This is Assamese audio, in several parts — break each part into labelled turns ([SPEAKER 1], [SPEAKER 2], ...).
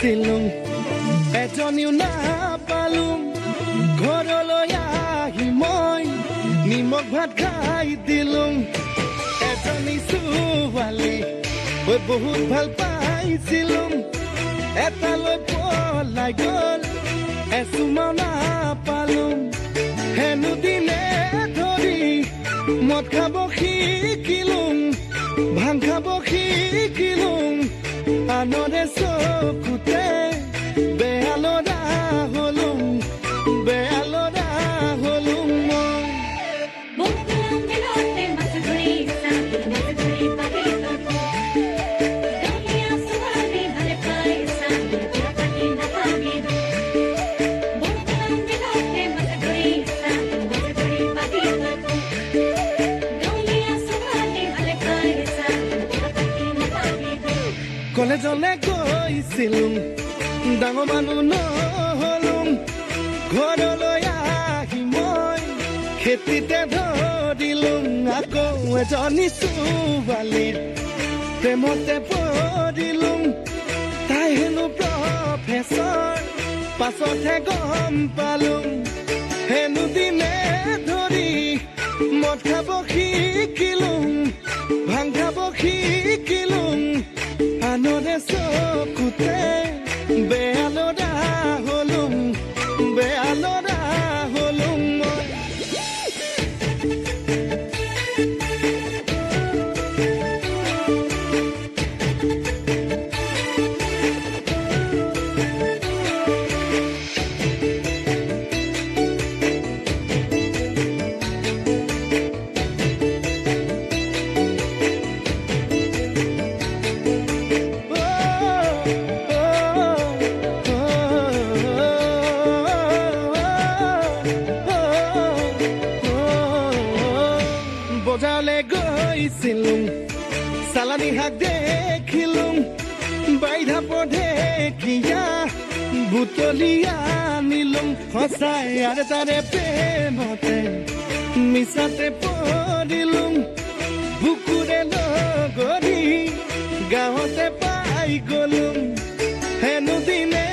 [SPEAKER 1] গৈছিলো এজনীও নাপালো ঘৰলৈ আহি মই নিমখ ভাত খাই দিলো এজনী ছোৱালী মই বহুত ভাল পাইছিলো এটালৈ পলাই গ'ল এচুমাও নাপালো হেনো দিনে ধৰি মদ খাব শিকিলো ভাং খাব শিকিলো আনৰে চকুতে বেয়া ল'ৰা হলো বেয়া ল'ৰা হলো মই কলেজলে গৈছিলো ডাঙৰ মানুহ নহলো ঘৰলৈ আহি মই খেতিতে ধৰিলো আকৌ এজনী ছোৱালীৰ প্ৰেমতে পৰিলো তাই হেনো প্ৰফেচৰ পাছতহে গম পালো হেনো দিনে ধৰি মদ খাব শিকিলো ভাং খাব শিকিলো আনৰে চকুতে বেয়া ল'ৰা হলো বেয়া ল'ৰা হলো মই বজাৰলৈ গৈছিলো চালানী শাক দেখিলো বাইধা পঢেকিয়া বুটলি আনিলো সঁচাই আৰু তাৰে প্ৰেমতে মিছাতে পৰিলো বুকুৰে লগৰি গাঁৱতে পাই গলো হেনো দিনে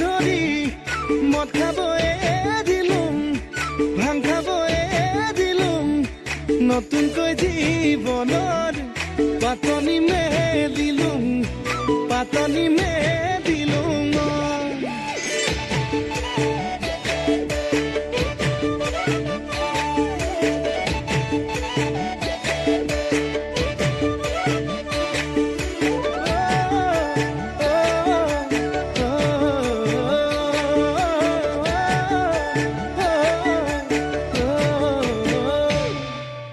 [SPEAKER 1] ধৰি মদ খাব এৰিলো ভাং খাব এৰিলো নতুনকৈ জীৱনৰ পাতনি মেলিলো